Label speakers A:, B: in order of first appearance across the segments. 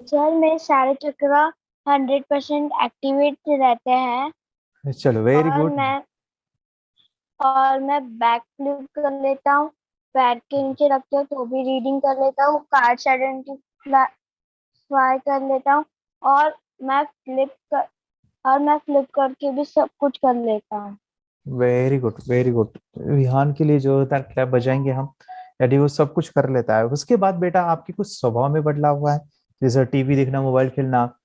A: Sir मेरे सारे चक्र 100% एक्टिवेट रहते हैं।
B: चलो, वेरी
A: और
B: गुड।
A: मैं बैक फ्लिप कर लेता हूँ। पैर के नीचे रखते हो तो भी रीडिंग कर लेता हूँ। कार्ड्स आइडेंटिफाई कर लेता हूँ। और मैं फ्लिप कर और मैं फ्लिप करके भी सब कुछ कर लेता हूँ।
B: Very good, very good. Vihaan के लिए जो होता है क्लैप बजाएंगे हम, यदि वो सब कुछ कर लेता है। उसके बाद बेटा आपके कुछ स्वभाव में बदलाव हुआ है, जैसे टीवी देखना, मोबाइल खेलना,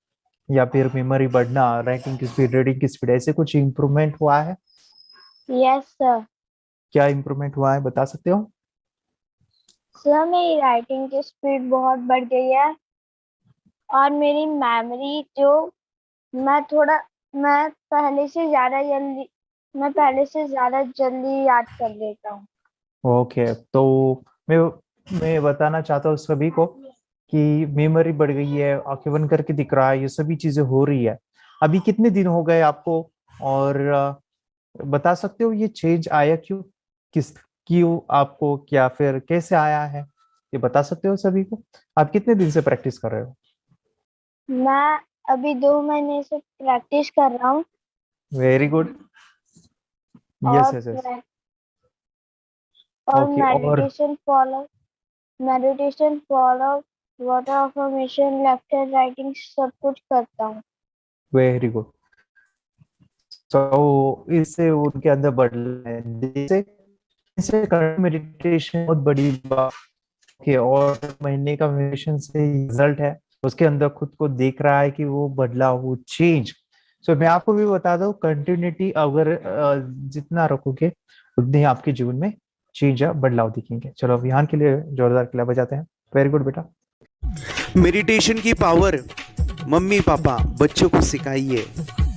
B: या फिर मेमोरी बढ़ना, राइटिंग की स्पीड, रीडिंग की स्पीड, ऐसे कुछ इम्प्रूवमेंट हुआ है?
A: Yes sir.
B: क्या इम्प्रूवमेंट हुआ है, बता सकते हो?
A: सर मेरी राइटिंग की स्पीड बहुत बढ़ गई है। और मेरी मेमोरी जो मैं थोड़ा मैं पहले से ज्यादा जल्दी याद कर लेता हूँ।
B: ओके, तो मैं मैं बताना चाहता हूँ सभी को कि मेमोरी बढ़ गई है, आंखें बंद करके दिख रहा है, ये सभी चीजें हो रही है। अभी कितने दिन हो गए आपको? और बता सकते हो ये चेंज आया क्यों, किस क्यों आपको, क्या फिर कैसे आया है, ये बता सकते हो सभी को? आप कितने दिन से प्रैक्टिस कर रहे हो?
A: मैं अभी 2 महीने से प्रैक्टिस कर रहा हूँ।
B: Very good. यस
A: और
B: यस यस।
A: और
B: ओके, और
A: meditation follow water affirmation left hand writing सब कुछ करता हूँ।
B: Very good. तो इससे उनके अंदर बदलाव है, जैसे इसे मेडिटेशन बहुत बड़ी बात है, और महीने का मेडिटेशन से रिजल्ट है, उसके अंदर खुद को देख रहा है कि वो बदलाव, वो चेंज। सो मैं आपको भी बता दूं, कंटिन्यूटी अगर जितना रखोगे, उतने ही आपके जीवन में चेंज या बदलाव दिखेंगे। चलो, अब यहाँ के लिए जोरदार क्लैप बजाते हैं। वेरी गुड बेटा।
C: मेडिटेशन की पावर मम्मी पापा बच्चों को सिखाइए।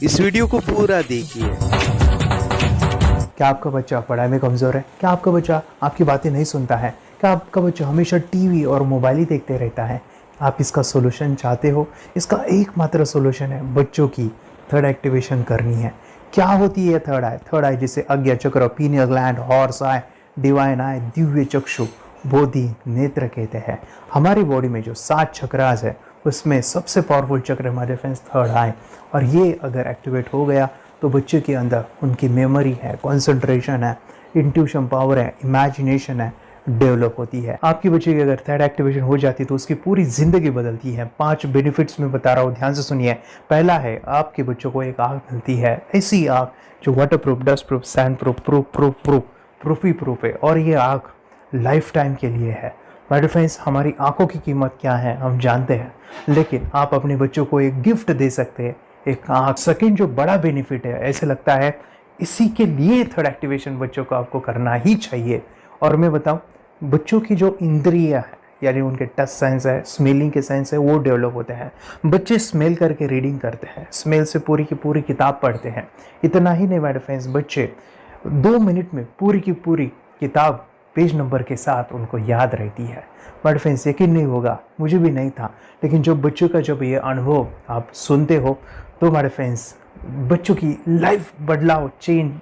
C: इस वीडियो को पूरा देखिए।
B: क्या आपका बच्चा पढ़ाई में कमज़ोर है? क्या आपका बच्चा आपकी बातें नहीं सुनता है? क्या आपका बच्चा हमेशा टीवी और मोबाइल ही देखते रहता है? आप इसका सोल्यूशन चाहते हो? इसका एकमात्र सोल्यूशन है बच्चों की थर्ड एक्टिवेशन करनी है। क्या होती है थर्ड आई? थर्ड आई जिसे Ajna chakra, pineal gland, Horus eye, divine eye, दिव्य चक्षु, बोधि नेत्र कहते हैं। हमारी बॉडी में जो 7 चक्रास है, उसमें सबसे पावरफुल चक्र हमारे फ्रेंड्स थर्ड आई। और ये अगर एक्टिवेट हो गया तो बच्चे के अंदर उनकी मेमोरी है, कंसंट्रेशन है, इंट्यूशन पावर है, इमेजिनेशन है, डेवलप होती है। आपकी बच्चे की अगर थर्ड एक्टिवेशन हो जाती है तो उसकी पूरी जिंदगी बदलती है। 5 बेनिफिट्स में बता रहा हूँ, ध्यान से सुनिए। पहला है, आपके बच्चों को एक आँख मिलती है, ऐसी आँख जो water proof, dust proof, sand proof, proof proof proof proof ही प्रूफ है, और ये आँख लाइफ टाइम के लिए है। माय फ्रेंड्स, हमारी आंखों की कीमत क्या है हम जानते हैं, लेकिन आप अपने बच्चों को एक गिफ्ट दे सकते हैं, एक आँख। सेकेंड जो बड़ा बेनिफिट है, ऐसे लगता है इसी के लिए थर्ड एक्टिवेशन बच्चों को आपको करना ही चाहिए। और मैं बताऊं, बच्चों की जो इंद्रियां है, यानी उनके टच सेंस है, स्मेलिंग के सेंस है, वो डेवलप होते हैं। बच्चे स्मेल करके रीडिंग करते हैं, स्मेल से पूरी की पूरी किताब पढ़ते हैं। इतना ही नहीं माय फ्रेंड्स, बच्चे 2 मिनट में पूरी की पूरी किताब पेज नंबर के साथ उनको याद रहती है। बट फ्रेंड्स, यकीन नहीं होगा, मुझे भी नहीं था, लेकिन जो बच्चों का जब ये अनुभव आप सुनते हो तो हमारे फ्रेंड्स, बच्चों की लाइफ बदलाव, चेंज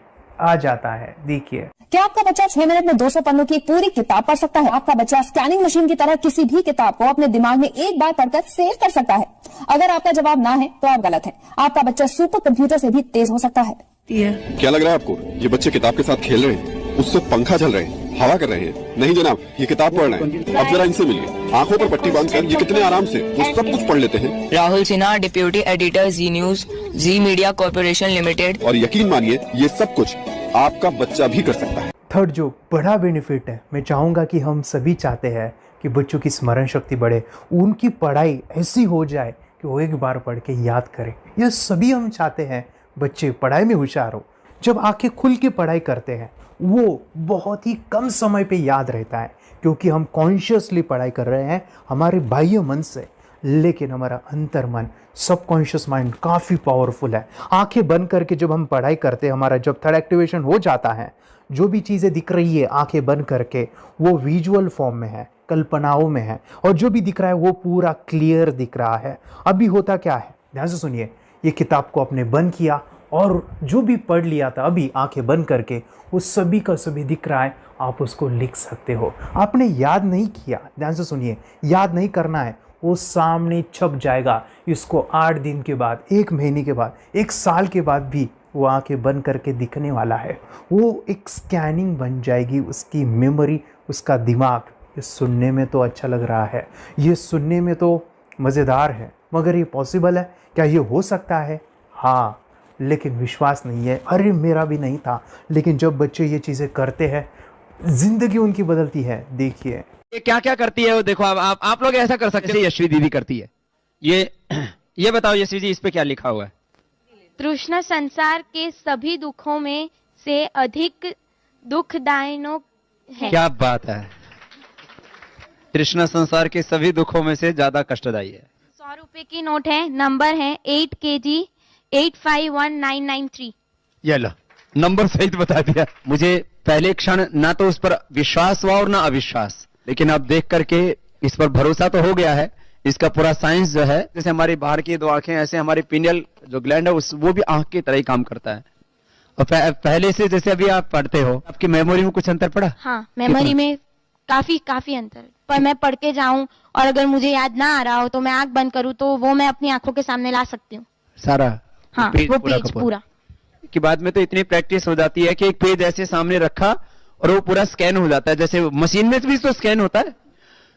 B: आ जाता है। देखिए,
D: क्या आपका बच्चा 6 मिनट में 200 पन्नों की एक पूरी किताब पढ़ सकता है? आपका बच्चा स्कैनिंग मशीन की तरह किसी भी किताब को अपने दिमाग में एक बार पढ़कर सेव कर सकता है? अगर आपका जवाब ना है तो आप गलत हैं। आपका बच्चा सुपर कंप्यूटर से भी तेज हो सकता है।
E: क्या लग रहा है आपको ये बच्चे किताब के साथ खेल रहे हैं, उससे पंखा चल रहे हैं, हवा कर रहे हैं? नहीं जनाब, ये किताब पढ़ रहे हैं। अब जरा इनसे मिलिए, आंखों पर पट्टी बांधकर ये कितने आराम से वो सब कुछ पढ़ लेते हैं।
F: राहुल सिन्हा, डिप्यूटी एडिटर, जी न्यूज, जी मीडिया कॉर्पोरेशन लिमिटेड।
E: और यकीन मानिए, ये सब कुछ आपका बच्चा भी कर सकता है।
B: थर्ड जो बड़ा बेनिफिट है, मैं चाहूँगा कि हम सभी चाहते हैं कि बच्चों की स्मरण शक्ति बढ़े, उनकी पढ़ाई ऐसी हो जाए कि वो एक बार पढ़ के याद करें। यह सभी हम चाहते हैं, बच्चे पढ़ाई में होशियार हो। जब आंखें खुल के पढ़ाई करते हैं, वो बहुत ही कम समय पे याद रहता है, क्योंकि हम कॉन्शियसली पढ़ाई कर रहे हैं हमारे बाह्य मन से, लेकिन हमारा अंतर मन, सबकॉन्शियस माइंड काफ़ी पावरफुल है। आंखें बंद करके जब हम पढ़ाई करते हैं, हमारा जब थर्ड एक्टिवेशन हो जाता है, जो भी चीज़ें दिख रही है आंखें बंद करके, वो विजुअल फॉर्म में है, कल्पनाओं में है, और जो भी दिख रहा है वो पूरा क्लियर दिख रहा है। अभी होता क्या है, ध्यान से सुनिए। ये किताब को आपने बंद किया और जो भी पढ़ लिया था, अभी आंखें बंद करके वो सभी का सभी दिख रहा है, आप उसको लिख सकते हो। आपने याद नहीं किया, ध्यान से सुनिए, याद नहीं करना है, वो सामने छप जाएगा। इसको 8 दिन के बाद, 1 महीने के बाद, 1 साल के बाद भी वो आंखें बंद करके दिखने वाला है। वो एक स्कैनिंग बन जाएगी, उसकी मेमोरी, उसका दिमाग। ये सुनने में तो अच्छा लग रहा है, ये सुनने में तो मज़ेदार है, मगर ये पॉसिबल है क्या? ये हो सकता है? हाँ, लेकिन विश्वास नहीं है। अरे मेरा भी नहीं था, लेकिन जब बच्चे ये चीज़ें करते हैं ज़िंदगी उनकी बदलती है। देखिए
G: ये क्या क्या करती है वो देखो। अब आप लोग ऐसा कर सकते हैं, यशवी दीदी करती है। ये बताओ यशवी जी, इस पे क्या लिखा हुआ है?
H: तृष्णा संसार के सभी दुखों में से अधिक दुखदायक है।
G: क्या बात है, तृष्णा संसार के सभी दुखों में से ज्यादा कष्टदायी है।
H: 100 रुपए की नोट है, नंबर है 8 kg 851993।
G: ये लो, नंबर सहित बता दिया। मुझे पहले क्षण ना तो उस पर विश्वास हुआ और ना अविश्वास, लेकिन अब देख करके इस पर भरोसा तो हो गया है। इसका पूरा साइंस जो है, जैसे हमारी बाहर की 2 आंखें, ऐसे हमारी पिनियल जो ग्लैंड है वो भी आंख की तरह ही काम करता है। और पहले से जैसे अभी आप पढ़ते हो, आपकी मेमोरी में कुछ अंतर पड़ा?
H: हाँ, मेमोरी में काफी अंतर। पर मैं पढ़ के जाऊं और अगर मुझे याद ना आ रहा हो तो मैं आंख बंद करूं तो वो मैं अपनी आंखों के सामने ला सकती हूँ
G: सारा।
H: हाँ, वो पेज पूरा
G: के बाद में तो इतनी प्रैक्टिस हो जाती है कि एक पेज ऐसे सामने रखा और वो पूरा स्कैन हो जाता है, जैसे मशीन में भी तो स्कैन होता है।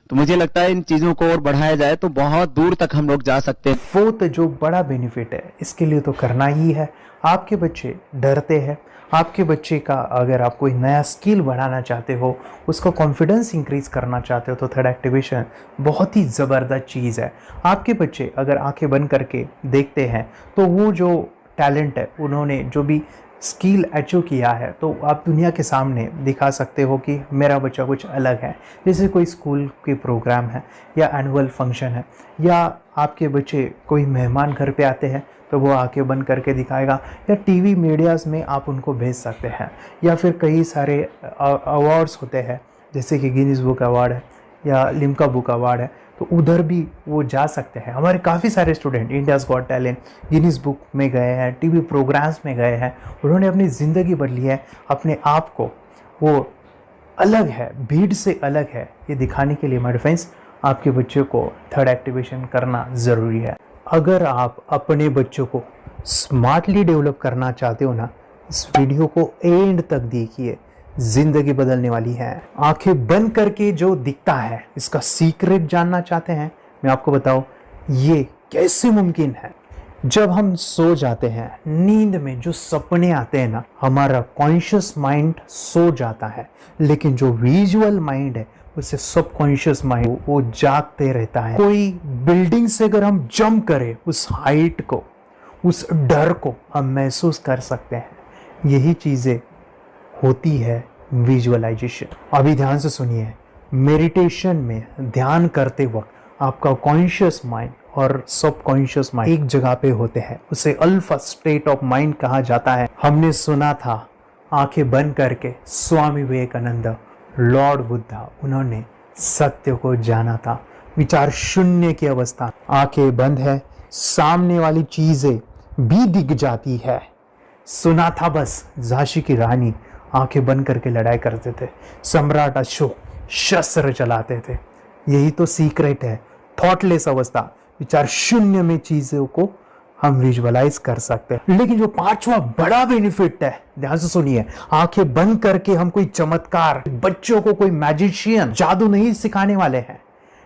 G: तो मुझे लगता है इन चीजों को और बढ़ाया जाए तो बहुत दूर तक हम लोग जा सकते हैं।
B: फोर्थ जो बड़ा बेनिफिट है, इसके लिए तो करना ही है। आपके बच्चे डरते हैं, आपके बच्चे का अगर आप कोई नया स्किल बढ़ाना चाहते हो, उसका कॉन्फिडेंस इंक्रीज करना चाहते हो, तो थर्ड एक्टिवेशन बहुत ही ज़बरदस्त चीज़ है। आपके बच्चे अगर आंखें बंद करके देखते हैं तो वो जो टैलेंट है, उन्होंने जो भी स्किल अचीव किया है, तो आप दुनिया के सामने दिखा सकते हो कि मेरा बच्चा कुछ अलग है। जैसे कोई स्कूल के प्रोग्राम है या एनुअल फंक्शन है, या आपके बच्चे कोई मेहमान घर पे आते हैं तो वो आंखें बंद करके दिखाएगा, या टीवी मीडियाज़ में आप उनको भेज सकते हैं, या फिर कई सारे अवार्ड्स होते हैं जैसे कि गिनीज बुक अवार्ड है या लिम्का बुक अवार्ड है, तो उधर भी वो जा सकते हैं। हमारे काफ़ी सारे student India's got talent, Guinness book में गए हैं, टीवी प्रोग्राम्स में गए हैं, उन्होंने अपनी ज़िंदगी बदली है, अपने आप को वो अलग है, भीड़ से अलग है, ये दिखाने के लिए माय फ्रेंड्स आपके बच्चों को थर्ड एक्टिवेशन करना ज़रूरी है। अगर आप अपने बच्चों को स्मार्टली डेवलप करना चाहते हो ना, इस वीडियो को एंड तक देखिए, जिंदगी बदलने वाली है। आंखें बंद करके जो दिखता है, इसका सीक्रेट जानना चाहते हैं? मैं आपको बताऊं ये कैसे मुमकिन है। जब हम सो जाते हैं, नींद में जो सपने आते हैं ना, हमारा कॉन्शियस माइंड सो जाता है, लेकिन जो विजुअल माइंड है, उसे सबकॉन्शियस माइंड वो जागते रहता है। कोई बिल्डिंग से अगर हम जंप करें, उस हाइट को, उस डर को हम महसूस कर सकते हैं। यही चीज़ें होती है विजुअलाइजेशन। अभी ध्यान से सुनिए, मेडिटेशन में ध्यान करते वक्त आपका कॉन्शियस माइंड और सबकॉन्शियस माइंड एक जगह पे होते हैं, उसे अल्फा स्टेट ऑफ माइंड कहा जाता है। हमने सुना था आंखें बंद करके स्वामी विवेकानंद, लॉर्ड बुद्धा, उन्होंने सत्य को जाना था। विचार शून्य की अवस्था, आंखें बंद है, सामने वाली चीजें भी दिख जाती है। सुना था बस, झांसी की रानी आंखें बंद करके लड़ाई करते थे, सम्राट अशोक शस्त्र चलाते थे। यही तो सीक्रेट है, थॉटलेस अवस्था, विचार शून्य में चीजों को हम विजुअलाइज कर सकते हैं। लेकिन जो 5वां बड़ा बेनिफिट है, ध्यान से सुनिए, आंखें बंद करके हम कोई चमत्कार, बच्चों को कोई मैजिशियन जादू नहीं सिखाने वाले हैं।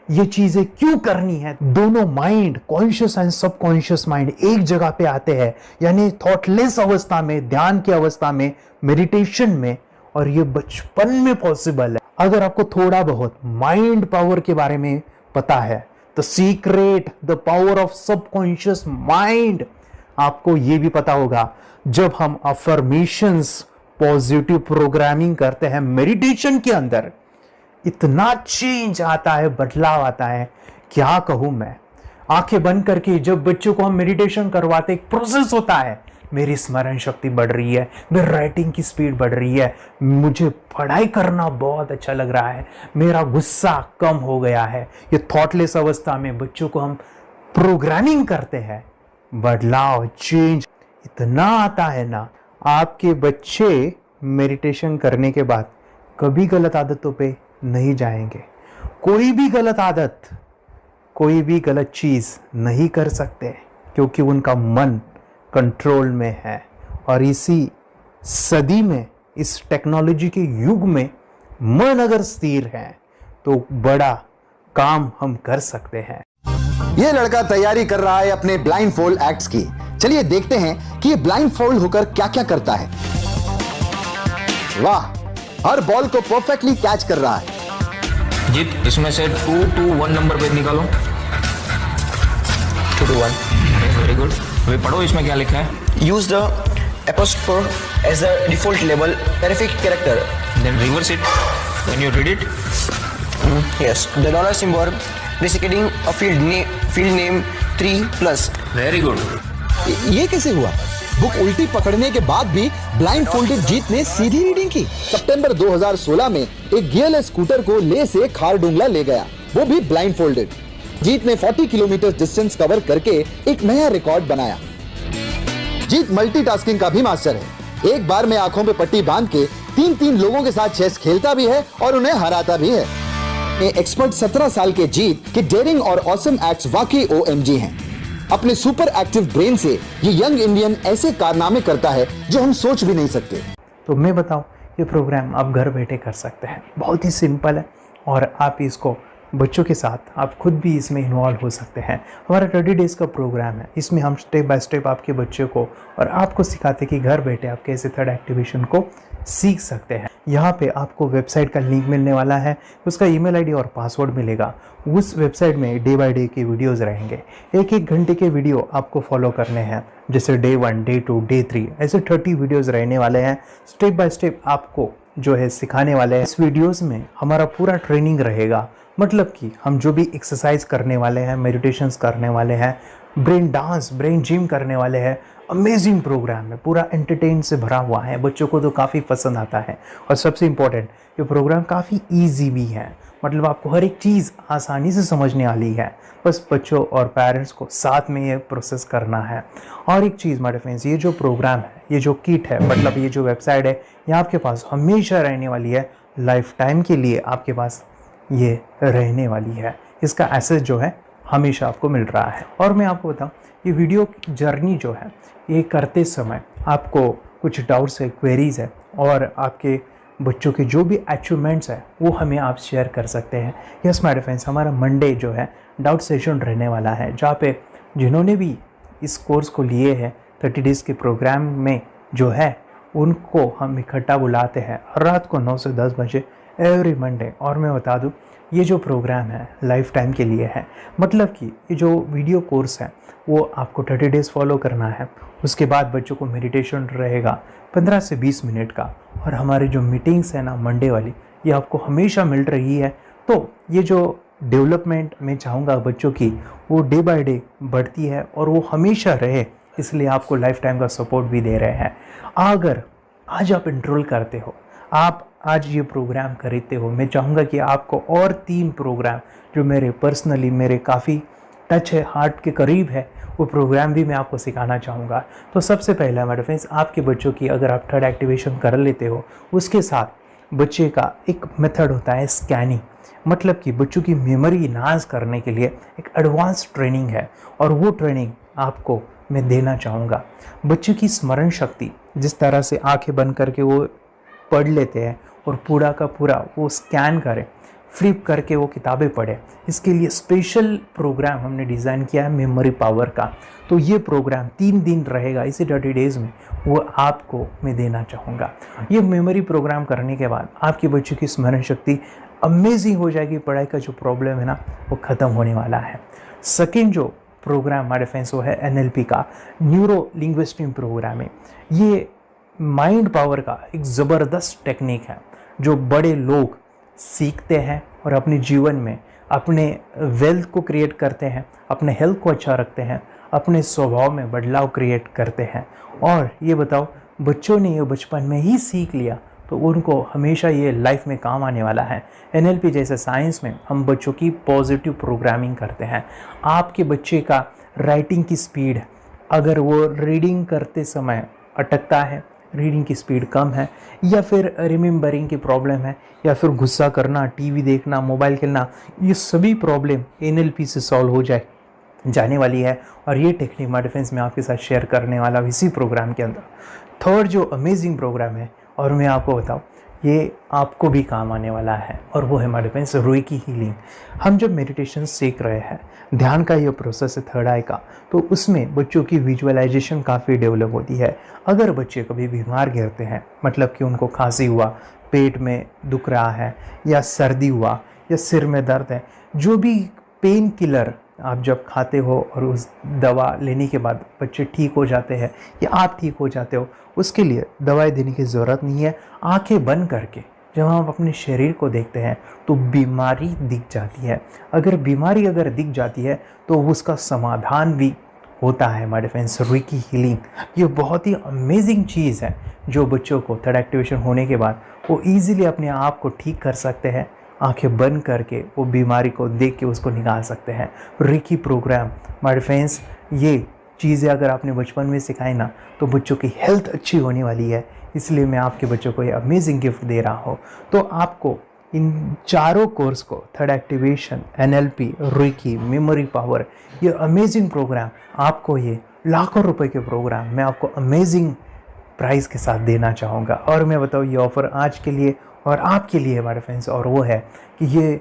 B: ये चीजें क्यों करनी है? दोनों mind, conscious and subconscious mind एक जगह पे आते हैं, यानी थॉटलेस अवस्था में, ध्यान की अवस्था में, मेडिटेशन में, और ये बचपन में पॉसिबल है। अगर आपको थोड़ा बहुत माइंड पावर के बारे में पता है, the secret, the power of subconscious mind, आपको ये भी पता होगा जब हम अफर्मेशंस, पॉजिटिव प्रोग्रामिंग करते हैं मेडिटेशन के अंदर, इतना चेंज आता है, बदलाव आता है, क्या कहूं मैं। आंखें बंद करके जब बच्चों को हम मेडिटेशन करवाते, एक प्रोसेस होता है, मेरी स्मरण शक्ति बढ़ रही है, मेरी राइटिंग की स्पीड बढ़ रही है, मुझे पढ़ाई करना बहुत अच्छा लग रहा है, मेरा गुस्सा कम हो गया है। ये थॉटलेस अवस्था में बच्चों को हम प्रोग्रामिंग करते हैं, बदलाव, चेंज इतना आता है ना। आपके बच्चे मेडिटेशन करने के बाद कभी गलत आदतों पे नहीं जाएंगे। कोई भी गलत आदत, कोई भी गलत चीज़ नहीं कर सकते क्योंकि उनका मन कंट्रोल में है। और इसी सदी में, इस टेक्नोलॉजी के युग में मन अगर स्थिर है तो बड़ा काम हम कर सकते हैं।
I: ये लड़का तैयारी कर रहा है अपने ब्लाइंड फोल्ड एक्ट्स की। चलिए देखते हैं कि ये ब्लाइंड फोल्ड होकर क्या क्या करता है। वाह, हर बॉल को परफेक्टली कैच कर रहा है।
F: जीत, इसमें से 2 to 1 नंबर पे निकालो। 2 to 1, वेरी गुड। अभी पढ़ो इसमें क्या लिखा है।
J: Use the apostrophe as a default label terrific character.
F: Then reverse it when you read it.
J: Yes, the dollar symbol designating a field name 3+.
F: Very good.
I: ये कैसे हुआ? बुक उल्टी पकड़ने के बाद भी ब्लाइंड फोल्डेड जीत ने सीधी रीडिंग की। सितंबर 2016 में एक गियरलेस स्कूटर को ले से खारडुंगला ले गया, वो भी ब्लाइंड फोल्डेड। जीत ने 40 किलोमीटर डिस्टेंस कवर करके एक नया रिकॉर्ड बनाया। जीत मल्टीटास्किंग का भी मास्टर है। एक बार में आंखों पे पट्टी बांध के 3-3 लोगों के साथ चेस खेलता भी है और उन्हें हराता भी है। एक्सपर्ट 17 साल के जीत के डेयरिंग और ऑसम एक्ट्स वाकई OMG हैं। अपने सुपर एक्टिव ब्रेन से ये यंग इंडियन ऐसे कारनामे करता है जो हम सोच भी नहीं सकते।
B: तो मैं बताऊं, ये प्रोग्राम आप घर बैठे कर सकते हैं, बहुत ही सिंपल है और आप इसको बच्चों के साथ आप खुद भी इसमें इन्वॉल्व हो सकते हैं। हमारा 30 डेज़ का प्रोग्राम है, इसमें हम स्टेप बाय स्टेप आपके बच्चे को और आपको सिखाते हैं कि घर बैठे आप कैसे थर्ड एक्टिवेशन को सीख सकते हैं। यहाँ पे आपको वेबसाइट का लिंक मिलने वाला है, उसका ईमेल आईडी और पासवर्ड मिलेगा। उस वेबसाइट में डे बाय डे के वीडियोज़ रहेंगे, 1-1 घंटे के वीडियो आपको फॉलो करने हैं, जैसे डे 1, डे 2, डे 3 ऐसे 30 वीडियोज़ रहने वाले हैं। स्टेप बाय स्टेप आपको जो है सिखाने वाले हैं। इस वीडियोज़ में हमारा पूरा ट्रेनिंग रहेगा, मतलब कि हम जो भी एक्सरसाइज करने वाले हैं, मेडिटेशंस करने वाले हैं, ब्रेन डांस, ब्रेन जिम करने वाले हैं। अमेजिंग प्रोग्राम है, पूरा एंटरटेन से भरा हुआ है, बच्चों को तो काफ़ी पसंद आता है। और सबसे इम्पोर्टेंट, ये प्रोग्राम काफ़ी इजी भी है, मतलब आपको हर एक चीज़ आसानी से समझने वाली है। बस बच्चों और पेरेंट्स को साथ में ये प्रोसेस करना है। और एक चीज़ मेरे फ्रेंड्स, ये जो प्रोग्राम है, ये जो किट है, मतलब ये जो वेबसाइट है, ये आपके पास हमेशा रहने वाली है, लाइफ टाइम के लिए आपके पास ये रहने वाली है। इसका एक्सेस जो है हमेशा आपको मिल रहा है। और मैं आपको बताऊं, ये वीडियो जर्नी जो है, ये करते समय आपको कुछ डाउट्स है, क्वेरीज़ है और आपके बच्चों के जो भी अचीवमेंट्स है वो हमें आप शेयर कर सकते हैं। यस माय फ्रेंड्स, हमारा मंडे जो है डाउट सेशन रहने वाला है, जहाँ पे जिन्होंने भी इस कोर्स को लिए हैं 30 डेज़ के प्रोग्राम में जो है, उनको हम इकट्ठा बुलाते हैं रात को 9 से 10 बजे एवरी मंडे। और मैं बता दूं, ये जो प्रोग्राम है लाइफ टाइम के लिए है, मतलब कि ये जो वीडियो कोर्स है वो आपको 30 डेज़ फॉलो करना है। उसके बाद बच्चों को मेडिटेशन रहेगा 15 से 20 मिनट का, और हमारी जो मीटिंग्स है ना मंडे वाली, ये आपको हमेशा मिल रही है। तो ये जो डेवलपमेंट मैं चाहूँगा बच्चों की, वो डे बाय डे बढ़ती है और वो हमेशा रहे, इसलिए आपको लाइफ टाइम का सपोर्ट भी दे रहे हैं। अगर आज आप एनरोल करते हो, आप आज ये प्रोग्राम खरीदते हो, मैं चाहूँगा कि आपको और 3 प्रोग्राम जो मेरे पर्सनली मेरे काफ़ी टच है, हार्ट के करीब है, वो प्रोग्राम भी मैं आपको सिखाना चाहूँगा। तो सबसे पहला मेरे फ्रेंड्स, आपके बच्चों की अगर आप थर्ड एक्टिवेशन कर लेते हो, उसके साथ बच्चे का एक मेथड होता है स्कैनिंग, मतलब कि बच्चों की मेमोरी इन्हांस करने के लिए एक एडवांस ट्रेनिंग है, और वो ट्रेनिंग आपको मैं देना चाहूँगा। बच्चों की स्मरण शक्ति, जिस तरह से आंखें बंद करके वो पढ़ लेते हैं और पूरा का पूरा वो स्कैन करें, फ्लिप करके वो किताबें पढ़े, इसके लिए स्पेशल प्रोग्राम हमने डिज़ाइन किया है मेमोरी पावर का। तो ये प्रोग्राम 3 दिन रहेगा, इसी 30 डेज़ में वो आपको मैं देना चाहूँगा। ये मेमोरी प्रोग्राम करने के बाद आपके बच्चों की स्मरण शक्ति अमेजिंग हो जाएगी, पढ़ाई का जो प्रॉब्लम है ना वो ख़त्म होने वाला है। सेकेंड जो प्रोग्राम हमारे फ्रेंड्स वो है NLP का, न्यूरो लिंग्विस्टिक प्रोग्राम है। ये माइंड पावर का एक ज़बरदस्त टेक्निक है जो बड़े लोग सीखते हैं और अपने जीवन में अपने वेल्थ को क्रिएट करते हैं, अपने हेल्थ को अच्छा रखते हैं, अपने स्वभाव में बदलाव क्रिएट करते हैं। और ये बताओ, बच्चों ने ये बचपन में ही सीख लिया तो उनको हमेशा ये लाइफ में काम आने वाला है। NLP जैसे साइंस में हम बच्चों की पॉजिटिव प्रोग्रामिंग करते हैं। आपके बच्चे का राइटिंग की स्पीड, अगर वो रीडिंग करते समय अटकता है रीडिंग की स्पीड कम है, या फिर रिमेंबरिंग की प्रॉब्लम है, या फिर गुस्सा करना, टीवी देखना, मोबाइल खेलना, ये सभी प्रॉब्लम NLP से सॉल्व हो जाने वाली है। और ये टेक्निक माय डिफेंस में आपके साथ शेयर करने वाला इसी प्रोग्राम के अंदर। थर्ड जो अमेजिंग प्रोग्राम है, और मैं आपको बताऊं, ये आपको भी काम आने वाला है, और वो है माय डिफेंस रेकी हीलिंग। हम जब मेडिटेशन सीख रहे हैं, ध्यान का ये प्रोसेस है थर्ड आई का, तो उसमें बच्चों की विजुअलाइजेशन काफ़ी डेवलप होती है। अगर बच्चे कभी बीमार गिरते हैं, मतलब कि उनको खांसी हुआ, पेट में दुख रहा है, या सर्दी हुआ, या सिर में दर्द है, जो भी पेन किलर आप जब खाते हो और उस दवा लेने के बाद बच्चे ठीक हो जाते हैं या आप ठीक हो जाते हो, उसके लिए दवाई देने की ज़रूरत नहीं है। आंखें बंद करके जब हम अपने शरीर को देखते हैं तो बीमारी दिख जाती है। अगर बीमारी दिख जाती है तो उसका समाधान भी होता है माय डिफेंस रेकी हीलिंग। ये बहुत ही अमेजिंग चीज़ है जो बच्चों को थर्ड एक्टिवेशन होने के बाद वो ईज़िली अपने आप को ठीक कर सकते हैं। आंखें बंद करके वो बीमारी को देख के उसको निकाल सकते हैं। रेकी प्रोग्राम माय डिफेंस, ये चीज़ें अगर आपने बचपन में सिखाई ना तो बच्चों की हेल्थ अच्छी होने वाली है। इसलिए मैं आपके बच्चों को ये अमेजिंग गिफ्ट दे रहा हूँ। तो आपको इन चारों कोर्स को, third activation, NLP, reiki, memory power, ये अमेजिंग प्रोग्राम, आपको ये लाखों रुपए के प्रोग्राम मैं आपको अमेजिंग प्राइस के साथ देना चाहूँगा। और मैं बताऊँ, ये ऑफ़र आज के लिए और आपके लिए हमारे फ्रेंड्स, और वो है कि ये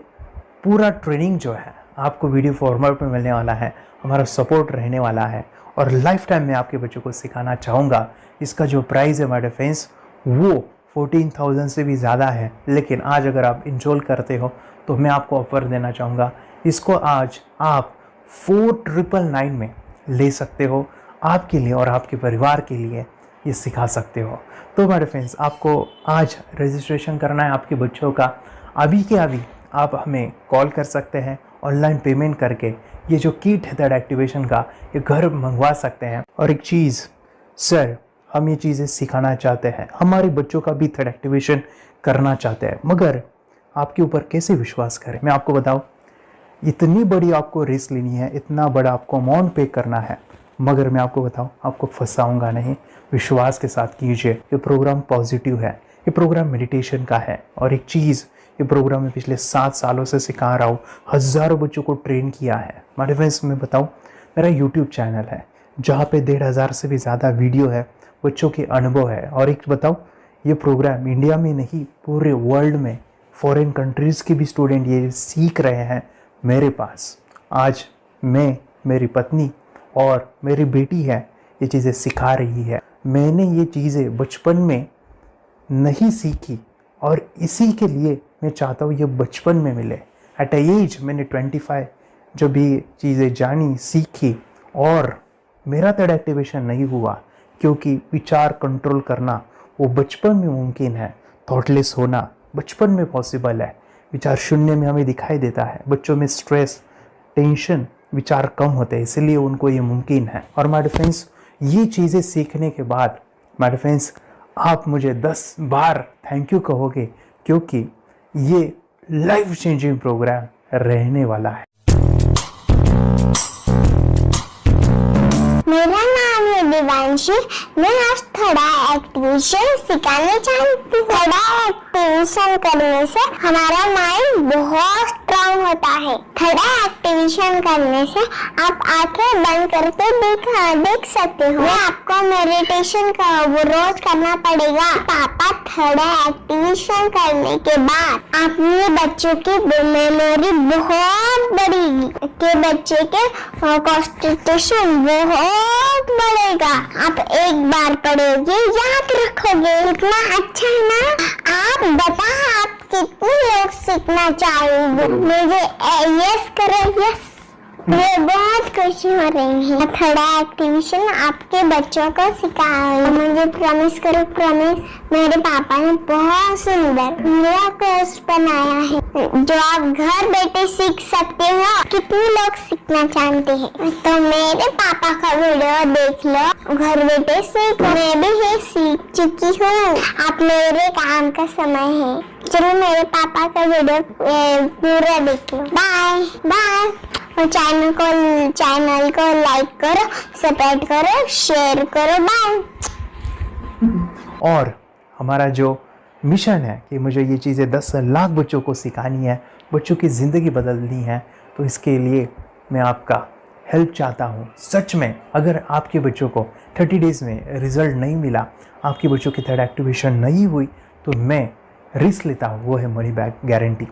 B: पूरा ट्रेनिंग जो है आपको वीडियो फॉर्मेट में मिलने वाला है, हमारा सपोर्ट रहने वाला है, और लाइफ टाइम में आपके बच्चों को सिखाना चाहूँगा। इसका जो प्राइस है हमारे फ्रेंड्स वो 14,000 से भी ज़्यादा है, लेकिन आज अगर आप इंस्टॉल करते हो तो मैं आपको ऑफ़र देना चाहूँगा। इसको आज आप 4,999 में ले सकते हो। आपके लिए और आपके परिवार के लिए ये सिखा सकते हो। तो हमारे फ्रेंड्स, आपको आज रजिस्ट्रेशन करना है आपके बच्चों का। अभी के अभी आप हमें कॉल कर सकते हैं, ऑनलाइन पेमेंट करके ये जो किट है थर्ड एक्टिवेशन का, ये घर मंगवा सकते हैं। और एक चीज़ सर, हम ये चीज़ें सिखाना चाहते हैं, हमारे बच्चों का भी थर्ड एक्टिवेशन करना चाहते हैं, मगर आपके ऊपर कैसे विश्वास करें? मैं आपको बताऊं, इतनी बड़ी आपको रिस्क लेनी है, इतना बड़ा आपको अमाउंट पे करना है, मगर मैं आपको बताऊं, आपको फंसाऊंगा नहीं। विश्वास के साथ कीजिए। ये प्रोग्राम पॉजिटिव है, ये प्रोग्राम मेडिटेशन का है। और एक चीज़, ये प्रोग्राम मैं पिछले 7 सालों से सिखा रहा हूँ, हज़ारों बच्चों को ट्रेन किया है। हमारे फ्रेंड्स, मैं बताऊँ, मेरा यूट्यूब चैनल है जहाँ पे 1,500 से भी ज़्यादा वीडियो है, बच्चों के अनुभव है। और एक बताऊँ, ये प्रोग्राम इंडिया में नहीं, पूरे वर्ल्ड में फॉरेन कंट्रीज़ के भी स्टूडेंट ये सीख रहे हैं मेरे पास। आज मैं, मेरी पत्नी और मेरी बेटी है, ये चीज़ें सिखा रही है। मैंने ये चीज़ें बचपन में नहीं सीखी और इसी के लिए मैं चाहता हूँ ये बचपन में मिले। एट एज मैंने 25 जब ये चीज़ें जानी, सीखी, और मेरा थर्ड एक्टिवेशन नहीं हुआ, क्योंकि विचार कंट्रोल करना वो बचपन में मुमकिन है। थॉटलेस होना बचपन में पॉसिबल है। विचार शून्य में हमें दिखाई देता है। बच्चों में स्ट्रेस, टेंशन, विचार कम होते हैं, इसलिए उनको ये मुमकिन है। और माय फ्रेंड्स, ये चीज़ें सीखने के बाद माय फ्रेंड्स, आप मुझे 10 बार थैंक यू कहोगे, क्योंकि ये लाइफ चेंजिंग प्रोग्राम रहने वाला है।
K: मेरा नाम है दिवांशी। मैं आज थोड़ा एक्टिवेशन सिखाना चाहती हूँ। थोड़ा एक्टिवेशन करने से हमारा माइंड बहुत स्ट्रांग होता है। थोड़ा एक्टिवेशन करने से आप आंखें बंद करके देख सकते हो। मैं आपको मेडिटेशन का वो रोज करना पड़ेगा। पापा, थोड़ा एक्टिवेशन करने के बाद अपने बच्चों की मेमोरी बहुत बढ़ेगी, के बच्चे के कॉन्सेंट्रेशन बहुत बढ़ेगा। आप एक बार पढ़ोगे, याद रखोगे, इतना अच्छा है ना। आप बता, आप कितने लोग सीखना चाहोगे? मुझे यस करो, यस। मुझे बहुत खुशी हो रही है। थोड़ा एक्टिवेशन आपके बच्चों को सिखाओ। मुझे प्रॉमिस करो, प्रॉमिस। मेरे पापा ने बहुत सुंदर मेरा कोर्स बनाया है जो आप घर बैठे सीख सकते हो। कितने लोग सीखना चाहते हैं तो मेरे पापा का वीडियो देख लो, घर बैठे सीख। मैं भी ये सीख चुकी हूँ। आप मेरे काम का समय है। चलो मेरे पापा का वीडियो पूरा देख लो। Bye bye. और चैनल को लाइक करो, सपोर्ट करो, शेयर करो। बाय।
B: और हमारा जो मिशन है कि मुझे ये चीज़ें 10 लाख बच्चों को सिखानी है, बच्चों की ज़िंदगी बदलनी है, तो इसके लिए मैं आपका हेल्प चाहता हूँ। सच में अगर आपके बच्चों को 30 डेज़ में रिज़ल्ट नहीं मिला, आपके बच्चों की थर्ड एक्टिवेशन नहीं हुई, तो मैं रिस्क लेता हूँ, वो है मनी बैक गारंटी।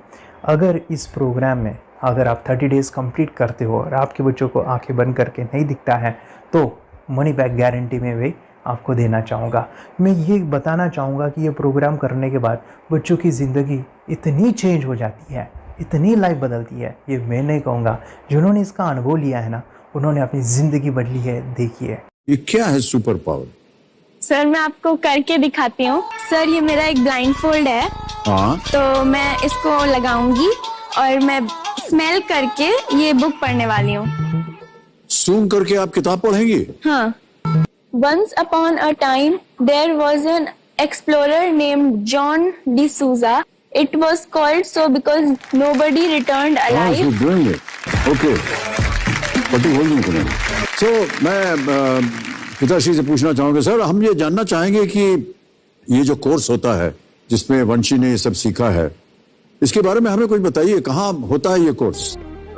B: अगर इस प्रोग्राम में अगर आप 30 डेज़ कंप्लीट करते हो और आपके बच्चों को आंखें बंद करके नहीं दिखता है, तो मनी बैक गारंटी में भी आपको देना चाहूँगा। मैं ये बताना चाहूँगा कि ये प्रोग्राम करने के बाद बच्चों की ज़िंदगी इतनी चेंज हो जाती है, इतनी लाइफ बदलती है, ये मैं नहीं कहूँगा, जिन्होंने इसका अनुभव लिया है ना, उन्होंने अपनी ज़िंदगी बदली है। देखिए
L: ये क्या है सुपर पावर?
M: सर मैं आपको करके दिखाती हूँ। सर ये मेरा एक ब्लाइंड फोल्ड है,
L: हाँ,
M: तो मैं इसको लगाऊंगी और मैं स्मेल करके ये बुक पढ़ने वाली हूँ।
L: सूंघ करके आप किताब पढ़ेंगी?
M: हाँ। Once upon a time, there was an explorer named John D'Souza. It was called so because nobody returned alive.
L: you're doing it. Okay. पट्टी खोल दूं तुम्हें। So मैं पिताश्री से पूछना चाहूंगा, सर हम ये जानना चाहेंगे कि ये जो कोर्स होता है जिसमें वंशी ने ये सब सीखा है, इसके बारे में हमें कुछ बताइए, कहाँ होता है ये कोर्स?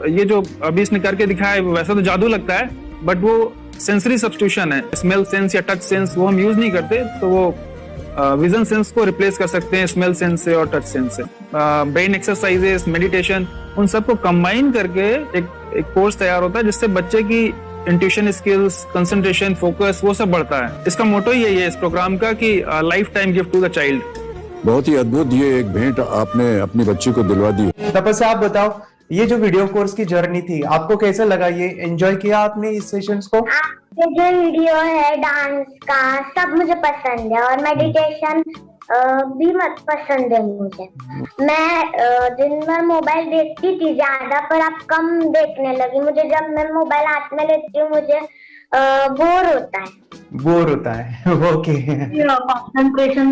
N: ये जो अभी इसने करके दिखाया है वैसा तो जादू लगता है, बट वो सेंसरी सब्स्टिट्यूशन है। स्मेल सेंस या टच सेंस वो हम यूज नहीं करते, तो वो विजन सेंस को रिप्लेस कर सकते हैं स्मेल सेंस से और टच सेंस से। ब्रेन एक्सरसाइजेस, मेडिटेशन, उन सबको कंबाइन करके एक कोर्स तैयार होता है जिससे बच्चे की इंट्यूशन स्किल्स, कंसंट्रेशन, फोकस वो सब बढ़ता है। इसका मोटो ही यही है इस प्रोग्राम का कि life time gift to the child.
L: बहुत ही अद्भुत ये एक भेंट आपने अपनी बच्ची को दिलवा दी।
B: तपस्या, आप बताओ ये जो वीडियो कोर्स की जर्नी थी आपको कैसा लगा? ये एंजॉय किया आपने इस सेशंस को?
K: ये जो वीडियो है डांस का सब मुझे पसंद है और मेडिटेशन भी मत पसंद है मुझे। मैं दिन भर मोबाइल देखती थी ज्यादा, पर अब कम देखने लगी। मुझे जब मैं मोबाइल हाथ में लेती हूँ मुझे बोर होता है।
B: ओके।
O: कंसंट्रेशन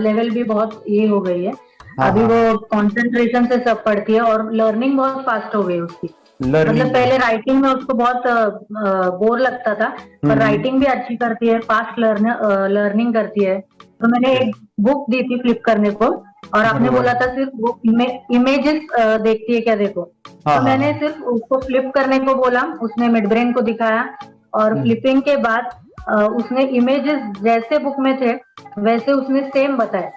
O: लेवल भी बहुत ये हो गई है। अभी वो कंसंट्रेशन से सब पढ़ती है और लर्निंग बहुत फास्ट हो गई उसकी। मतलब पहले राइटिंग में उसको बहुत बोर लगता था, पर राइटिंग भी अच्छी करती है, फास्ट लर्निंग करती है। तो मैंने एक बुक दी थी फ्लिप करने को और आपने बोला था सिर्फ वो इमेजेस देखती है क्या, देखो। तो मैंने सिर्फ उसको फ्लिप करने को बोला, उसने मिड ब्रेन को दिखाया और फ्लिपिंग के बाद उसने इमेजेस जैसे बुक में थे वैसे उसने सेम बताया।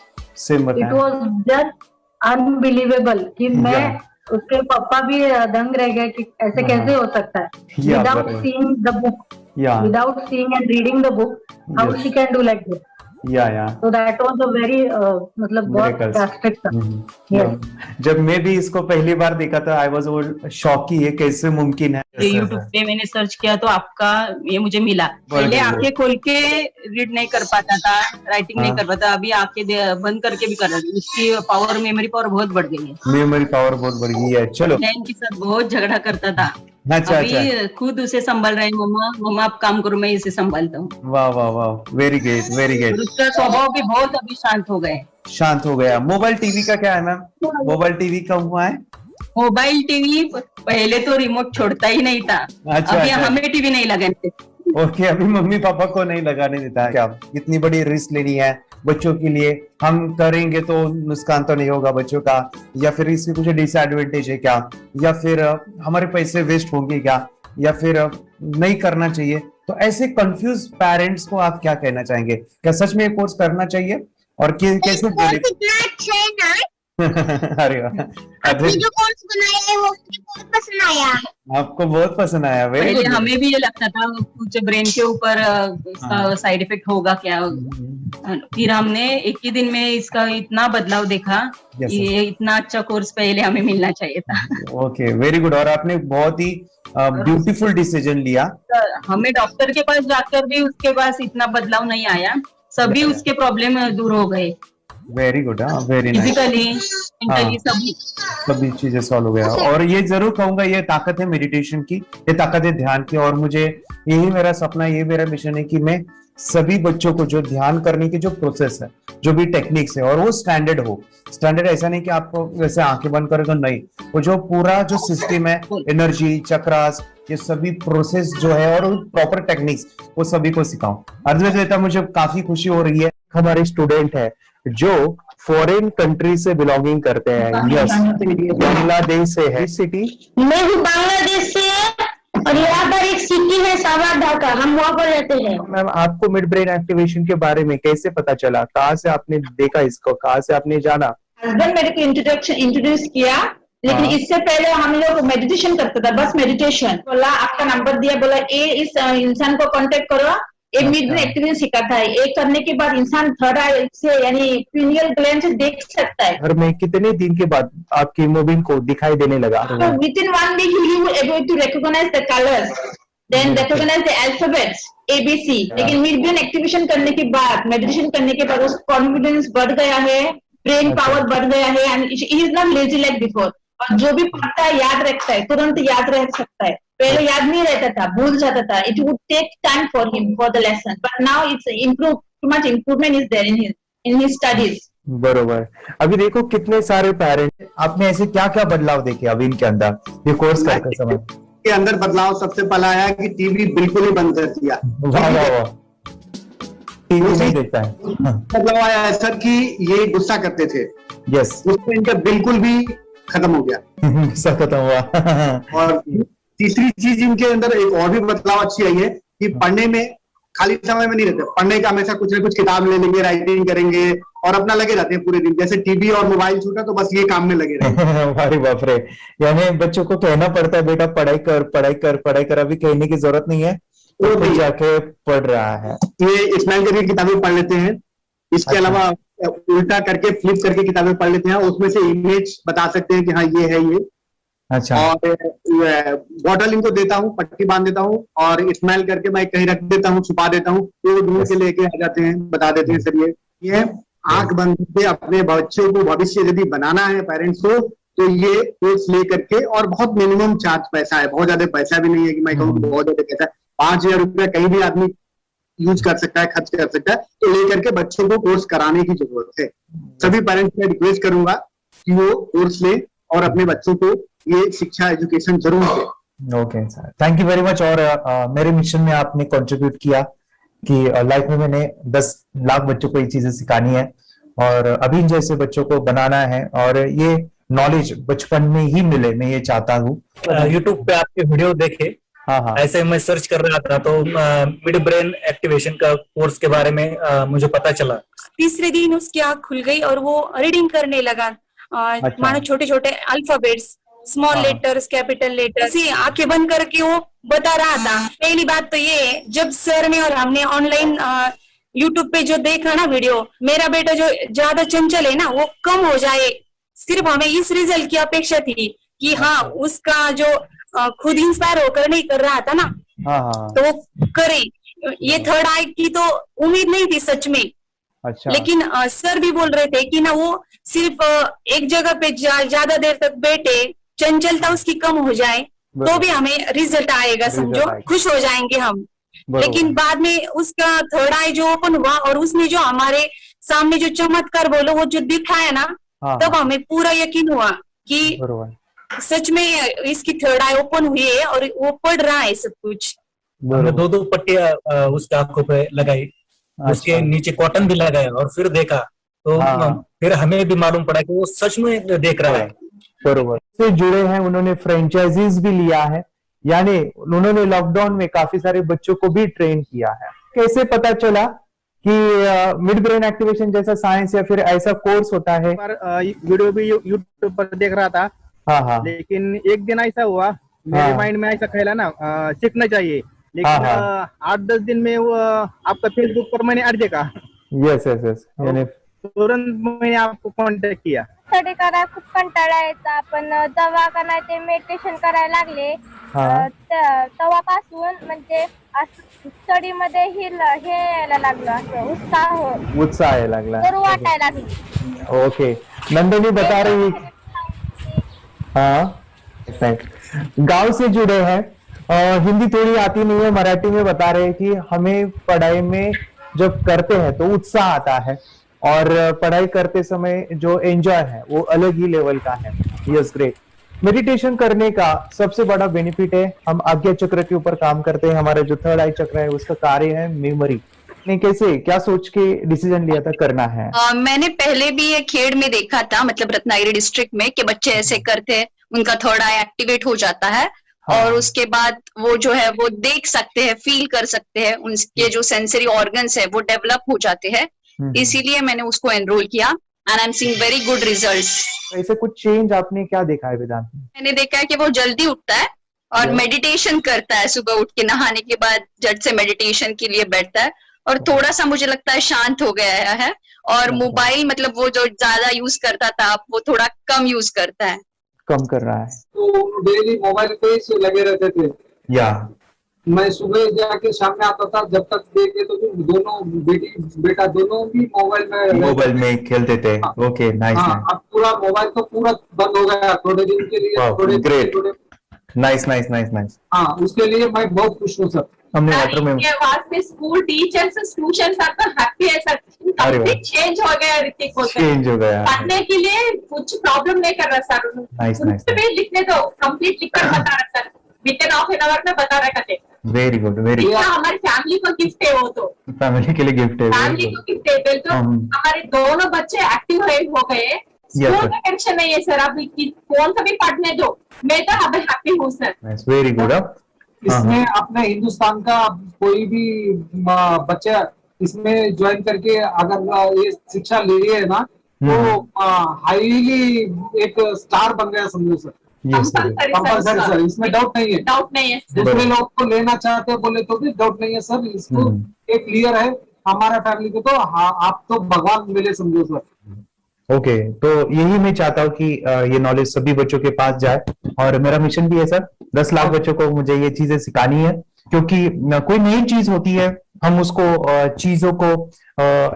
O: इट वॉज जस्ट अनबिलीवेबल कि मैं उसके पापा भी दंग रह गए कि ऐसे कैसे हो सकता है। Without seeing the book, without seeing and reading the book, how she can do like this. So that was a very मतलब बहुत drastic था।
B: जब मैं भी इसको पहली बार देखा था आई वाज शॉक कि ये कैसे मुमकिन है।
P: यूट्यूब पे मैंने सर्च किया तो आपका ये मुझे मिला। पहले आंखें खोल के रीड नहीं कर पाता था, राइटिंग नहीं कर पाता, अभी आंखें बंद करके भी कर रहा है। उसकी पावर, मेमोरी पावर बहुत बढ़ गई है।
B: मेमोरी पावर बहुत बढ़ गई है। चलो,
P: बहन के साथ बहुत झगड़ा करता था,
B: अच्छा,
P: अभी खुद उसे संभाल रहे हैं। मम्मा आप काम करो, मैं इसे संभालता हूँ।
B: वाह वाह वाह, वेरी ग्रेट वेरी ग्रेट।
P: उसका स्वभाव भी बहुत अभी शांत हो गया। मोबाइल टीवी का क्या है मैम? मोबाइल टीवी कब हुआ है? मोबाइल टीवी पहले तो रिमोट छोड़ता ही नहीं था। अभी हमें टीवी नहीं लगाने।
B: ओके, अभी मम्मी पापा को नहीं लगाने देता है। क्या इतनी बड़ी रिस्क लेनी है बच्चों के लिए? हम करेंगे तो नुकसान तो नहीं होगा बच्चों का, या फिर इसमें कुछ डिसएडवांटेज है क्या, या फिर हमारे पैसे वेस्ट होंगे क्या, या फिर नहीं करना चाहिए? तो ऐसे कंफ्यूज पेरेंट्स को आप क्या कहना चाहेंगे? क्या सच में ये कोर्स करना चाहिए और कैसे? अरे
K: आपने जो कोर्स बनाया है वो बहुत पसंद आया।
B: आपको बहुत पसंद आया?
P: पहले हमें भी ये लगता था कुछ ब्रेन के ऊपर इसका साइड इफेक्ट होगा क्या, फिर हमने एक ही दिन में इसका इतना बदलाव देखा। ये इतना अच्छा कोर्स पहले हमें मिलना चाहिए था।
B: Okay, very good. और आपने बहुत ही ब्यूटीफुल डिसीजन लिया।
P: हमें डॉक्टर के पास जाकर भी उसके पास इतना बदलाव नहीं आया, सभी उसके प्रॉब्लम दूर हो गए।
B: Very good, very nice.
P: Physically, mentally
B: सभी चीजें सॉल्व हो गया। और ये जरूर कहूंगा, ये ताकत है मेडिटेशन की, ये ताकत है ध्यान की। और मुझे यही मेरा सपना, ये मेरा मिशन है कि मैं सभी बच्चों को जो ध्यान करने की जो प्रोसेस है, जो भी टेक्निक्स है, और वो स्टैंडर्ड हो। स्टैंडर्ड ऐसा नहीं कि आपको वैसे आंखें बंद करें तो नहीं, वो जो पूरा जो सिस्टम है, एनर्जी, चक्रास, ये सभी प्रोसेस जो है और प्रॉपर टेक्निक्स, वो सभी को सिखाऊं। अर्जुन, मुझे काफी खुशी हो रही है। हमारे स्टूडेंट है जो फॉरेन कंट्री से बिलोंगिंग करते हैं। यस, बांग्लादेश से है। सिटी
K: मैं भी बांग्लादेश से और यहाँ पर एक सिटी है सावर ढाका, हम वहाँ पर रहते हैं।
B: मैम, आपको मिड ब्रेन एक्टिवेशन के बारे में कैसे पता चला? कहाँ से आपने देखा इसको, कहाँ से आपने जाना?
Q: हस्बैंड मेरे को इंट्रोड्यूस किया, लेकिन इससे पहले हम लोग मेडिटेशन करते थे, बस मेडिटेशन। बोला आपका नंबर दिया, बोला ये इस इंसान को कांटेक्ट करो, ये मिड ब्रेन एक्टिवेशन सिखाता है। ये करने के बाद इंसान थर्ड आई से यानी पिनियल ग्लैंड से देख सकता है।
B: घर में कितने दिन के बाद आपकी हीमोग्लोबिन को दिखाई देने लगा?
Q: So within 1 week you will able to recognize the colors, then recognize the alphabets ABC। लेकिन मिड ब्रेन एक्टिवेशन करने के बाद, मेडिटेशन करने के बाद उसका कॉन्फिडेंस बढ़ गया है, ब्रेन पावर बढ़ गया है, and he is not lazy like before. और जो भी पढ़ता है याद रखता है, तुरंत याद रह सकता है। पहले याद नहीं रहता था, भूल जाता था। It would take time for him for the lesson, but now it's improve, too much improvement is there in his studies.
B: बरोबर। अभी देखो कितने सारे पेरेंट्स, आपने ऐसे क्या क्या बदलाव देखे अभी इनके अंदर ये कोर्स करते समय?
R: के अंदर बदलाव सबसे पहला आया कि टीवी बिल्कुल ही बंद कर दिया।
B: वाह वाह वाह, टीवी नहीं देखता है।
R: बदलाव आया है सर कि ये गुस्सा करते थे।
B: यस,
R: उसमें इनका बिल्कुल भी खत्म हो गया।
B: गुस्सा खत्म हुआ।
R: और तीसरी चीज इनके अंदर एक और भी बदलाव अच्छी आई है कि पढ़ने में खाली समय में नहीं रहते, पढ़ने का हमेशा कुछ ना कुछ किताब ले लेंगे, राइटिंग करेंगे और अपना लगे रहते हैं पूरे दिन। जैसे टीवी और मोबाइल छूटा तो बस ये काम में लगे रहते।
B: अरे बाप रे, यानी बच्चों को कहना पड़ता है बेटा पढ़ाई कर पढ़ाई कर पढ़ाई कर, अभी कहने की जरूरत नहीं है, तो भी जाके पढ़ रहा है।
R: ये स्माइल करके किताबें पढ़ लेते हैं। इसके अलावा उल्टा करके फ्लिप करके किताबें पढ़ लेते हैं, उसमें से इमेज बता सकते हैं कि हाँ ये है ये।
B: अच्छा।
R: और बॉटल इनको देता हूँ, पट्टी बांध देता हूँ और स्माइल करके मैं कहीं रख देता हूँ, छुपा देता हूँ, तो ढूंढ के लेके आ जाते हैं, बता देते हैं सर ये आंख बंद करके अपने बच्चों को भविष्य यदि बनाना है पेरेंट्स को, तो ये कोर्स ले करके, और बहुत मिनिमम चार्ज पैसा है, बहुत ज्यादा पैसा भी नहीं है कि मैं कहूँ बहुत ज्यादा पैसा है। 5,000 रुपया कहीं भी आदमी यूज कर सकता है, खर्च कर सकता है, तो लेकर के बच्चों को कोर्स कराने की जरूरत है। सभी पेरेंट्स में रिक्वेस्ट करूंगा कि वो कोर्स ले और अपने बच्चों को ये शिक्षा एजुकेशन जरूर दे।
B: Okay sir, thank you very much. और मेरे मिशन में आपने कंट्रीब्यूट किया कि लाइफ में मैंने 10 लाख बच्चों को ये चीजें सिखानी है और अभी जैसे बच्चों को बनाना है, और ये नॉलेज बचपन में ही मिले, मैं ये चाहता हूँ।
S: यूट्यूब पे आपके वीडियो देखे,
B: हाँ,
S: ऐसे मैं सर्च कर रहा था तो मिड ब्रेन एक्टिवेशन का कोर्स के बारे में मुझे पता चला।
M: तीसरे दिन उसकी आँख खुल गई और वो रीडिंग करने लगा। मानो छोटे छोटे alphabets, small letters, capital letters, आंखें बंद करके वो बता रहा था। पहली बात तो ये, जब सर ने और हमने ऑनलाइन यूट्यूब पे जो देखा ना वीडियो, मेरा बेटा जो ज्यादा चंचल है ना वो कम हो जाए, सिर्फ हमें इस रिजल्ट की अपेक्षा थी कि हाँ उसका जो खुद इंस्पायर होकर नहीं कर रहा था ना, तो वो करे। ये थर्ड आई की तो उम्मीद नहीं थी सच में।
B: अच्छा।
M: लेकिन सर भी बोल रहे थे कि ना वो सिर्फ एक जगह पे ज्यादा देर तक बैठे, चंचलता उसकी कम हो जाए तो भी हमें रिजल्ट आएगा, समझो खुश हो जाएंगे हम। लेकिन बाद में उसका थर्ड आई जो ओपन हुआ और उसने जो हमारे सामने जो चमत्कार बोलो वो जो दिखाया ना, तब हमें पूरा यकीन हुआ कि सच में इसकी थर्ड आई ओपन हुई है और वो पढ़ रहा है सब कुछ।
S: हमने 2 पट्टियां उसके आंखों पे लगाई, उसके नीचे कॉटन भी लगाया और फिर देखा तो फिर हमें भी मालूम पड़ा कि वो सच में देख रहा है।
B: बरोबर से जुड़े हैं, उन्होंने फ्रेंचाइजीज भी लिया है, यानी उन्होंने लॉकडाउन में काफी सारे बच्चों को भी ट्रेन किया है। कैसे पता चला कि मिड ब्रेन एक्टिवेशन जैसा साइंस या फिर ऐसा कोर्स होता है?
N: वीडियो भी यूट्यूब पर देख रहा था।
B: हाँ।
N: लेकिन एक दिन ऐसा हुआ, मेरे माइंड में ऐसा ख्याल ना सीखना चाहिए, लेकिन 8-10 दिन में वो आपका फेसबुक पर मैंने ऐड देखा।
B: यस यस यस, यानी
N: तुरंत मैंने आपको कॉन्टॅक्ट किया।
A: स्टडी करायला खूप कंटाळा यायचा, पण जेव्हा का नाही ते मेडिटेशन करायला लागले तेव्हापासून म्हणजे स्टडी मध्ये हे यायला लागलं, असं
B: उत्साह यायला लागला,
A: बरं वाटायला लागलं।
B: ओके, नंदिनी बता रही, हाँ गांव से जुड़े हैं, हिंदी थोड़ी आती नहीं है, मराठी में बता रहे हैं कि हमें पढ़ाई में जब करते हैं तो उत्साह आता है और पढ़ाई करते समय जो एंजॉय है वो अलग ही लेवल का है। Yes, great. मेडिटेशन करने का सबसे बड़ा बेनिफिट है, हम आज्ञा चक्र के ऊपर काम करते हैं, हमारा जो थर्ड आई चक्र है उसका कार्य है मेमोरी, नहीं, कैसे, क्या सोच के डिसीजन लिया था करना है?
T: मैंने पहले भी ये खेड़ में देखा था, मतलब रत्नागिरी डिस्ट्रिक्ट में, कि बच्चे ऐसे करते हैं, उनका थर्ड आई एक्टिवेट हो जाता है। और उसके बाद वो जो है वो देख सकते हैं, फील कर सकते हैं, उनके जो सेंसरी ऑर्गन्स है वो डेवलप हो जाते हैं। इसीलिए मैंने उसको एनरोल किया and I am seeing very good results.
B: ऐसे कुछ चेंज आपने क्या देखा है वेदांत में?
T: मैंने देखा है कि वो जल्दी उठता है और मेडिटेशन करता है, सुबह उठ के नहाने के बाद झट से मेडिटेशन के लिए बैठता है और थोड़ा सा मुझे लगता है शांत हो गया है। और मोबाइल मतलब वो जो ज्यादा यूज करता था वो थोड़ा कम यूज करता है,
B: कम कर रहा है।
R: तो डेली मोबाइल पे ही लगे रहते थे।
B: या
R: मैं सुबह जाके शाम में आता था, जब तक देखे तो दोनों बेटा दोनों भी
B: मोबाइल में खेलते थे। Okay, nice.
R: अब पूरा मोबाइल तो पूरा बंद हो गया थोड़े दिन के लिए।
B: Great, nice nice nice nice.
R: हाँ, उसके लिए मैं बहुत खुश हूँ सर।
B: हमने वाटर में
Q: वास्ते स्कूल टीचर्स स्टूडेंट्स आपका हैप्पी है सर, कंप्लीट चेंज हो गया ऋतिक को।
B: चेंज हो गया,
Q: पढ़ने के लिए कुछ प्रॉब्लम नहीं कर रहा सर।
B: Nice nice.
Q: भी लिखने दो, कंप्लीट लिखकर बता रहा sir, within half an hour में बता रहा करते।
B: Very good, very good.
Q: हमारी फैमिली को गिफ्ट है, वो तो
B: फैमिली के लिए गिफ्ट है,
Q: फैमिली को गिफ्ट है। तो हमारे दोनों बच्चे एक्टिव हो गए, स्कूल का टेंशन नहीं है सर। अभी कौन सा भी पढ़ने दो, मैं तो अभी हैप्पी हूँ सर।
B: Very good.
R: इसमें अपने हिंदुस्तान का कोई भी बच्चा इसमें ज्वाइन करके अगर ये शिक्षा ले रही है ना, तो हाईली एक स्टार बन गया समझो सर। कंपल्सरी सर, इसमें डाउट नहीं है।
Q: डाउट नहीं है।
R: दूसरे लोग को लेना चाहते बोले तो भी डाउट नहीं है सर। इसको एक क्लियर है हमारा फैमिली को, तो आप तो भगवान मिले समझो सर।
B: ओके, तो यही मैं चाहता हूँ कि ये नॉलेज सभी बच्चों के पास जाए और मेरा मिशन भी है सर, 10 लाख बच्चों को मुझे ये चीजें सिखानी है। क्योंकि कोई नई चीज होती है, हम उसको चीजों को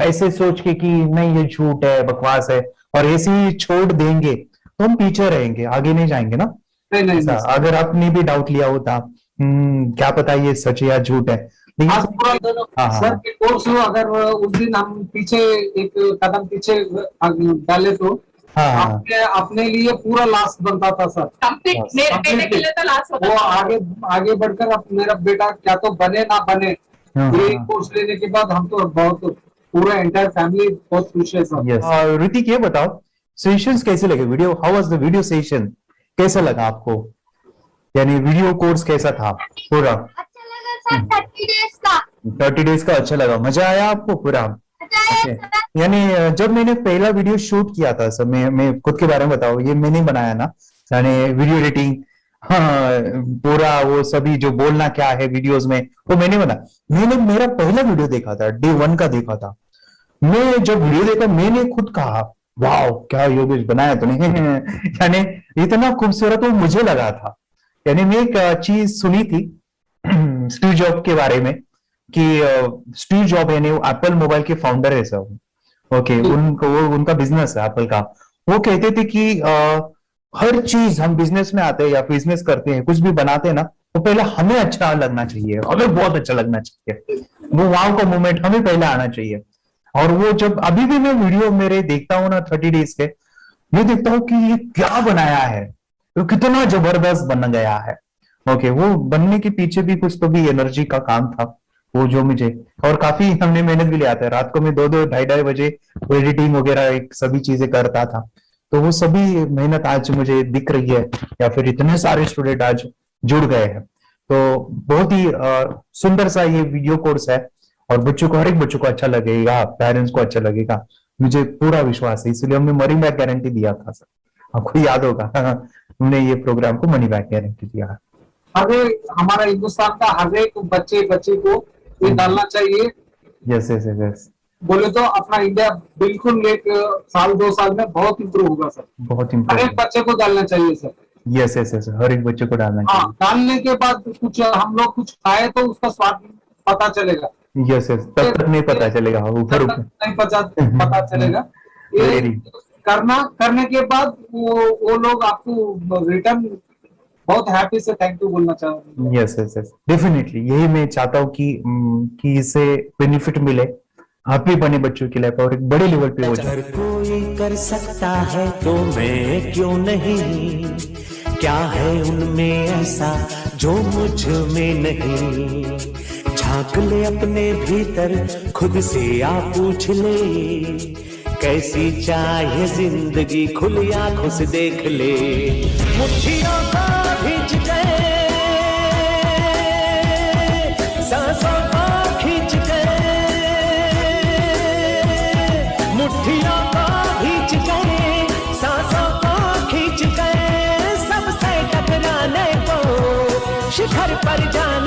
B: ऐसे सोच के कि नहीं ये झूठ है, बकवास है, और ऐसे ही छोड़ देंगे तो हम पीछे रहेंगे, आगे नहीं जाएंगे ना।
R: नहीं।
B: अगर आपने भी डाउट लिया होता क्या पता ये सच या झूठ है,
R: सर के कोर्स हो, अगर उस दिन हम पीछे एक कदम पीछे डाले तो अपने लिए पूरा लास्ट बनता था सर।
Q: कंप्लीट मेरे बेटे के लिए तो लास्ट होता।
R: वो आगे बढ़कर अब मेरा बेटा क्या तो बने ना बने, ये कोर्स लेने के बाद हम तो बहुत पूरा एंटायर फैमिली बहुत खुश है सर।
B: ऋतिक ये बताओ, सेशंस कैसे लगे? Video, how was the video session? कैसा लगा आपको? यानी वीडियो कोर्स कैसा था पूरा? 30 डेज का अच्छा लगा, मजा आया आपको पूरा? यानी जब मैंने पहला वीडियो शूट किया था सर, मैं खुद के बारे में बताओ, ये मैंने बनाया ना, यानी वीडियो एडिटिंग, पूरा वो सभी जो बोलना क्या है वीडियोस में वो मैंने बनाया। मैंने मेरा पहला वीडियो देखा था, डे 1 का देखा था। मैं जब वीडियो देखा मैंने खुद कहा वाह क्या योगेश बनाया तो नहीं यानी इतना खूबसूरत वो मुझे लगा था। यानी मैं एक चीज सुनी थी स्टीव जॉब के बारे में कि स्टीव जॉब यानी एप्पल मोबाइल के फाउंडर है सब। ओके, उनका बिजनेस है एप्पल का। वो कहते थे कि हर चीज हम बिजनेस में आते हैं या बिजनेस करते हैं, कुछ भी बनाते हैं ना, तो पहले हमें अच्छा लगना चाहिए, हमें बहुत अच्छा लगना चाहिए, वो वाव का मोमेंट हमें पहले आना चाहिए। और वो जब अभी भी मैं वीडियो मेरे देखता हूँ ना 30 डेज के, मैं देखता हूँ कि ये क्या बनाया है, तो कितना जबरदस्त बन गया है। ओके, वो बनने के पीछे भी कुछ तो भी एनर्जी का काम था वो जो मुझे, और काफी हमने मेहनत भी लिया था। रात को मैं 2-2 ढाई बजे एडिटिंग वगैरह सभी चीजें करता था। तो वो सभी मेहनत आज मुझे दिख रही है, या फिर इतने सारे स्टूडेंट आज जुड़ गए हैं। तो बहुत ही सुंदर सा ये वीडियो कोर्स है और बच्चों को, हर एक बच्चों को अच्छा लगेगा, पेरेंट्स को अच्छा लगेगा, मुझे पूरा विश्वास है। इसलिए हमने मनी बैक गारंटी दिया था सर, आपको याद होगा हमने ये प्रोग्राम को मनी बैक गारंटी दिया है।
R: हमारा हिंदुस्तान का हर एक बच्चे को ये डालना चाहिए।
B: यस
R: बोले तो अपना इंडिया बिल्कुल 1 साल 2 साल में बहुत इम्प्रूव होगा सर।
B: बहुत
R: हर एक बच्चे को डालना चाहिए सर।
B: यस हर एक बच्चे को डालना चाहिए।
R: डालने के बाद कुछ हम लोग कुछ खाए तो उसका स्वाद पता चलेगा।
B: यस तब तक नहीं पता चलेगा, ऊपर
R: नहीं पता चलेगा। ये करने के बाद वो लोग आपको रिटर्न बहुत हैप्पी से थैंक यू बोलना चाहूंगा।
B: यस डेफिनेटली, यही मैं चाहता हूँ कि इससे बेनिफिट मिले, हैप्पी बने बच्चों की लाइफ और एक बड़े लेवल पे हो जाए।
U: कोई कर सकता है तो मैं क्यों नहीं, क्या है उनमें ऐसा जो मुझ में नहीं। झांक ले अपने भीतर, खुद से आ पूछ ले, कैसी चाहे जिंदगी, खुली आंखों से देख ले। मुट्ठियों को भींच गए, सांसों को खींच गए, मुट्ठियों को भींच गए, सांसों को खींच गए, सबसे टकराने को शिखर पर जाने